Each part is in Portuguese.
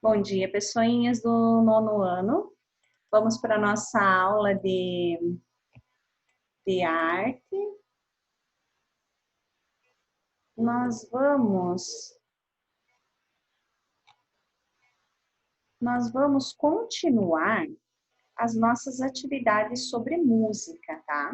Bom dia, pessoinhas do nono ano. Vamos para a nossa aula de arte. Nós vamos continuar as nossas atividades sobre música, tá?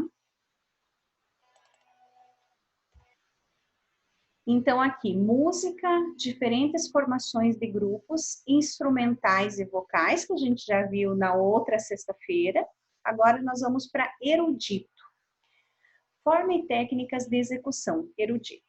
Então, aqui, música, diferentes formações de grupos, instrumentais e vocais, que a gente já viu na outra sexta-feira. Agora, nós vamos para erudito. Forma e técnicas de execução, erudito.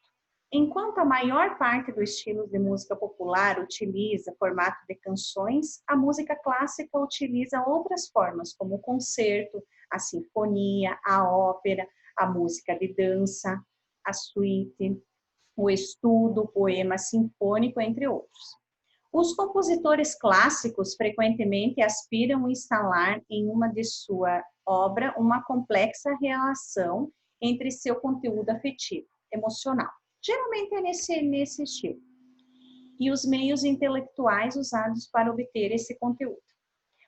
Enquanto a maior parte dos estilos de música popular utiliza formato de canções, a música clássica utiliza outras formas, como o concerto, a sinfonia, a ópera, a música de dança, a suíte, o estudo, o poema sinfônico, entre outros. Os compositores clássicos frequentemente aspiram a instalar em uma de sua obra uma complexa relação entre seu conteúdo afetivo, emocional. Geralmente é nesse estilo. E os meios intelectuais usados para obter esse conteúdo.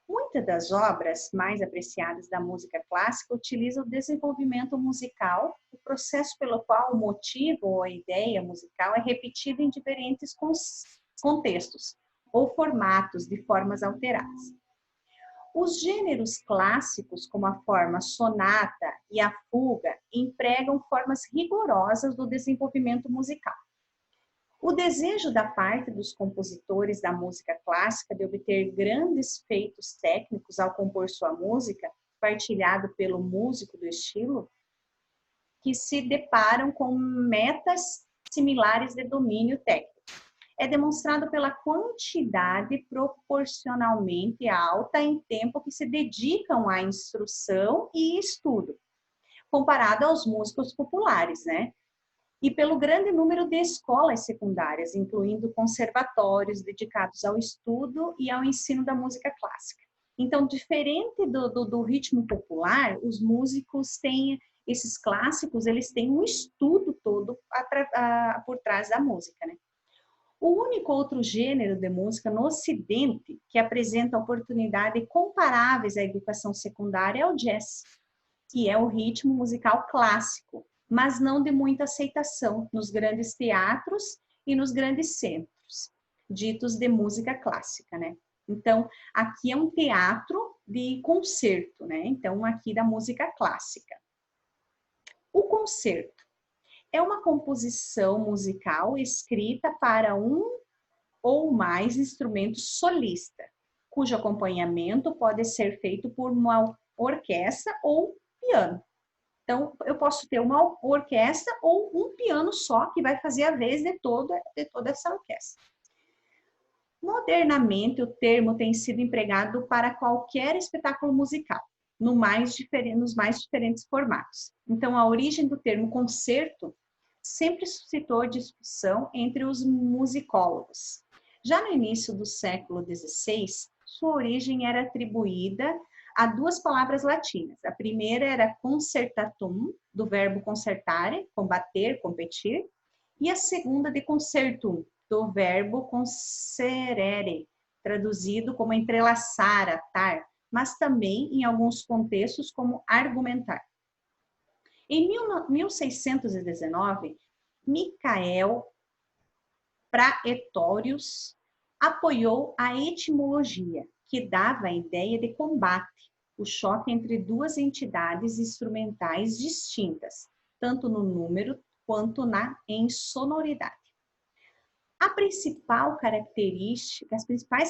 Muitas das obras mais apreciadas da música clássica utilizam o desenvolvimento musical, o processo pelo qual o motivo ou a ideia musical é repetido em diferentes contextos ou formatos de formas alteradas. Os gêneros clássicos, como a forma sonata e a fuga, empregam formas rigorosas do desenvolvimento musical. O desejo da parte dos compositores da música clássica de obter grandes feitos técnicos ao compor sua música, partilhado pelo músico do estilo, que se deparam com metas similares de domínio técnico. É demonstrado pela quantidade proporcionalmente alta em tempo que se dedicam à instrução e estudo, comparado aos músicos populares, né? E pelo grande número de escolas secundárias, incluindo conservatórios dedicados ao estudo e ao ensino da música clássica. Então, diferente do ritmo popular, os músicos têm, esses clássicos, eles têm um estudo todo por trás da música, né? O único outro gênero de música no Ocidente que apresenta oportunidades comparáveis à educação secundária é o jazz, que é o ritmo musical clássico, mas não de muita aceitação nos grandes teatros e nos grandes centros, ditos de música clássica, né? Então, aqui é um teatro de concerto, né? Então, aqui da música clássica. O concerto é uma composição musical escrita para um ou mais instrumentos solista, cujo acompanhamento pode ser feito por uma orquestra ou piano. Então, eu posso ter uma orquestra ou um piano só, que vai fazer a vez de toda essa orquestra. Modernamente, o termo tem sido empregado para qualquer espetáculo musical, nos mais diferentes formatos. Então, a origem do termo concerto sempre suscitou discussão entre os musicólogos. Já no início do século XVI, sua origem era atribuída a duas palavras latinas. A primeira era concertatum, do verbo concertare, combater, competir, e a segunda de concertum, do verbo concerere, traduzido como entrelaçar, atar, mas também em alguns contextos como argumentar. Em 1619, Michael Praetorius apoiou a etimologia, que dava a ideia de combate, o choque entre duas entidades instrumentais distintas, tanto no número quanto em sonoridade. As principais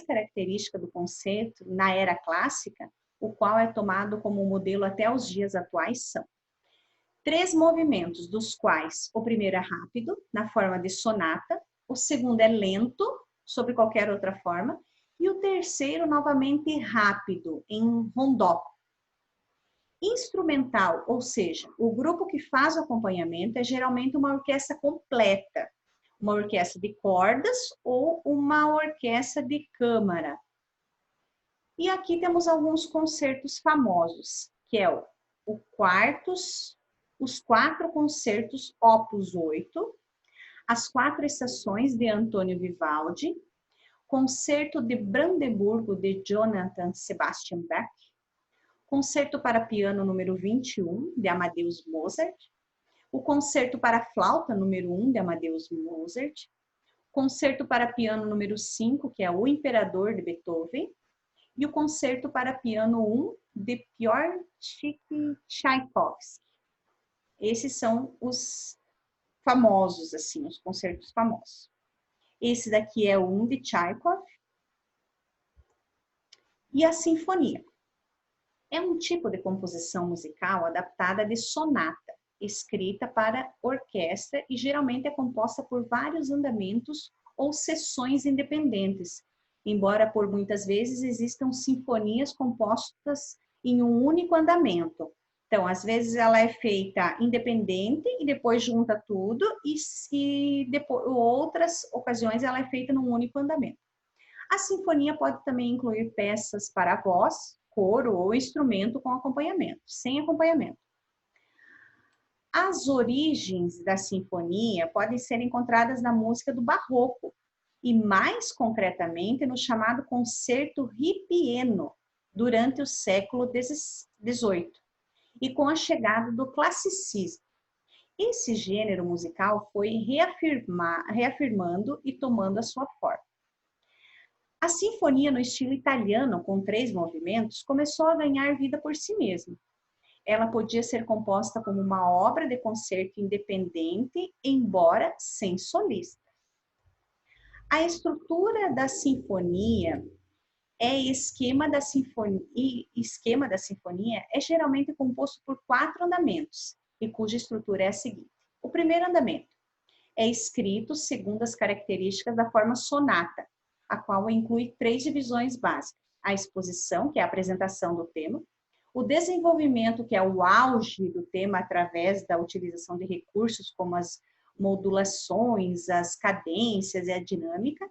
características do concerto na era clássica, o qual é tomado como modelo até os dias atuais, são 3 movimentos, dos quais o primeiro é rápido, na forma de sonata, o segundo é lento, sobre qualquer outra forma, e o terceiro, novamente, rápido, em rondó. Instrumental, ou seja, o grupo que faz o acompanhamento é geralmente uma orquestra completa, uma orquestra de cordas ou uma orquestra de câmara. E aqui temos alguns concertos famosos, que é os 4 concertos Opus 8, as 4 estações de Antônio Vivaldi, Concerto de Brandemburgo de Johann Sebastian Bach, Concerto para piano número 21 de Amadeus Mozart, o Concerto para flauta número 1 de Amadeus Mozart, Concerto para piano número 5, que é o Imperador de Beethoven, e o Concerto para piano 1 de Piotr Tchaikovsky. Esses são os famosos, assim, os concertos famosos. Esse daqui é o 1 de Tchaikov. E a sinfonia. É um tipo de composição musical adaptada de sonata, escrita para orquestra e geralmente é composta por vários andamentos ou seções independentes, embora por muitas vezes existam sinfonias compostas em um único andamento. Então, às vezes ela é feita independente e depois junta tudo, e depois, outras ocasiões ela é feita num único andamento. A sinfonia pode também incluir peças para voz, coro ou instrumento com acompanhamento, sem acompanhamento. As origens da sinfonia podem ser encontradas na música do Barroco, e mais concretamente no chamado concerto ripieno, durante o século XVIII, e com a chegada do classicismo. Esse gênero musical foi reafirmando e tomando a sua forma. A sinfonia no estilo italiano, com 3 movimentos, começou a ganhar vida por si mesma. Ela podia ser composta como uma obra de concerto independente, embora sem solista. A estrutura da sinfonia esquema da sinfonia é geralmente composto por 4 andamentos, e cuja estrutura é a seguinte. O primeiro andamento é escrito segundo as características da forma sonata, a qual inclui 3 divisões básicas. A exposição, que é a apresentação do tema, o desenvolvimento, que é o auge do tema através da utilização de recursos como as modulações, as cadências e a dinâmica,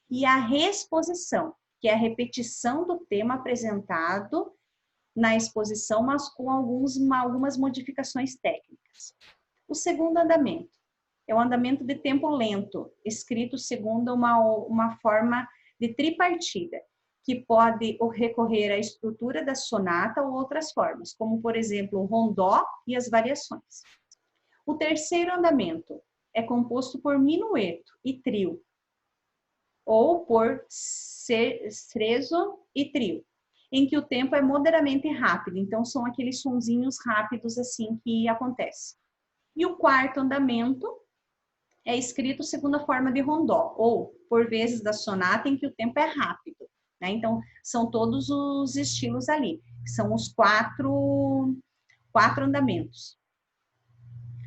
e a reexposição, que é a repetição do tema apresentado na exposição, mas com algumas modificações técnicas. O segundo andamento é o andamento de tempo lento, escrito segundo uma forma de tripartida, que pode recorrer à estrutura da sonata ou outras formas, como, por exemplo, o rondó e as variações. O terceiro andamento é composto por minueto e trio, ou por scherzo e trio, em que o tempo é moderadamente rápido, então são aqueles sonzinhos rápidos assim que acontecem. E o quarto andamento é escrito segundo a forma de rondó, ou por vezes da sonata em que o tempo é rápido, né? Então, são todos os estilos ali, são os quatro andamentos.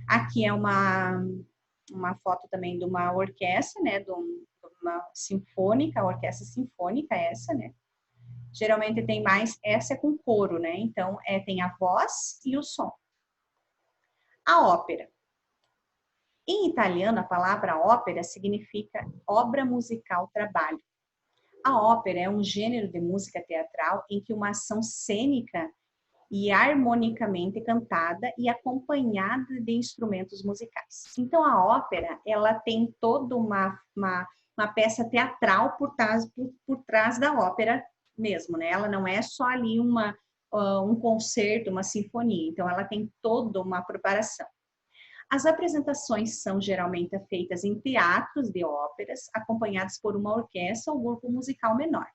Aqui é uma foto também de uma orquestra, né? De uma sinfônica, a orquestra sinfônica essa, né? Geralmente tem mais, essa é com coro, né? Então, tem a voz e o som. A ópera. Em italiano, a palavra ópera significa obra musical trabalho. A ópera é um gênero de música teatral em que uma ação cênica e harmonicamente cantada e acompanhada de instrumentos musicais. Então, a ópera, ela tem toda uma peça teatral por trás da ópera mesmo, né? Ela não é só ali um concerto, uma sinfonia. Então, ela tem toda uma preparação. As apresentações são geralmente feitas em teatros de óperas, acompanhados por uma orquestra ou grupo musical menor.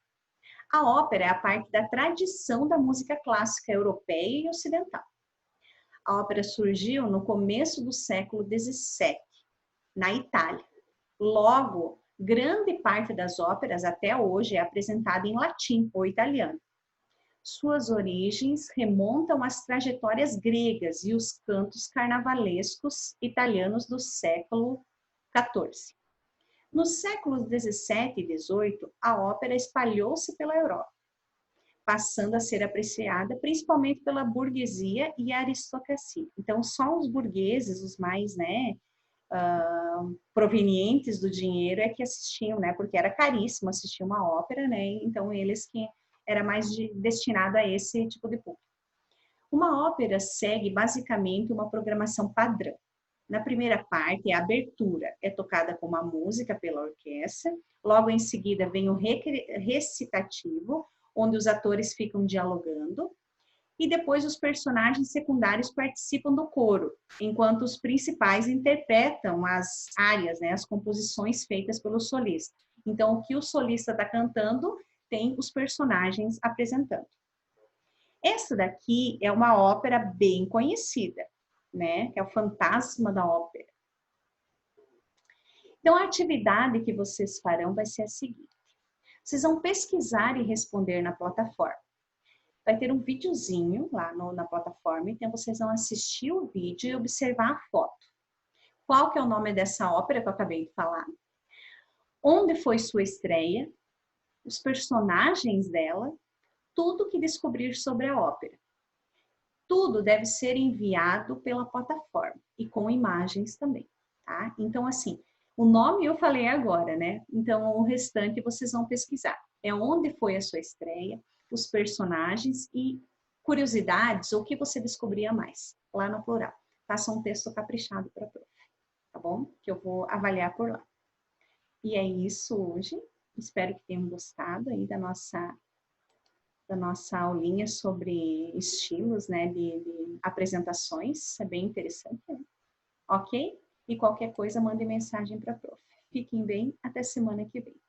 A ópera é a parte da tradição da música clássica europeia e ocidental. A ópera surgiu no começo do século XVII, na Itália. Logo, grande parte das óperas até hoje é apresentada em latim ou italiano. Suas origens remontam às trajetórias gregas e os cantos carnavalescos italianos do século XIV. Nos séculos XVII e XVIII, a ópera espalhou-se pela Europa, passando a ser apreciada principalmente pela burguesia e a aristocracia. Então, só os burgueses, os mais, provenientes do dinheiro é que assistiam, né? Porque era caríssimo assistir uma ópera, né? Então, eles que era mais destinado a esse tipo de público. Uma ópera segue basicamente uma programação padrão. Na primeira parte, a abertura é tocada com uma música pela orquestra, logo em seguida vem o recitativo, onde os atores ficam dialogando, e depois os personagens secundários participam do coro, enquanto os principais interpretam as áreas, né, as composições feitas pelo solista. Então, o que o solista está cantando, tem os personagens apresentando. Essa daqui é uma ópera bem conhecida, né, que é o Fantasma da Ópera. Então, a atividade que vocês farão vai ser a seguinte. Vocês vão pesquisar e responder na plataforma. Vai ter um videozinho lá na plataforma, então vocês vão assistir o vídeo e observar a foto. Qual que é o nome dessa ópera que eu acabei de falar? Onde foi sua estreia? Os personagens dela? Tudo que descobrir sobre a ópera. Tudo deve ser enviado pela plataforma e com imagens também, tá? Então, assim, o nome eu falei agora, né? Então, o restante vocês vão pesquisar. É onde foi a sua estreia, os personagens e curiosidades, ou o que você descobria mais, lá no plural. Faça um texto caprichado para a prof, tá bom? Que eu vou avaliar por lá. E é isso hoje. Espero que tenham gostado aí da nossa aulinha sobre estilos, né, de apresentações. É bem interessante, né? Ok? E qualquer coisa, mande mensagem para a prof. Fiquem bem, até semana que vem.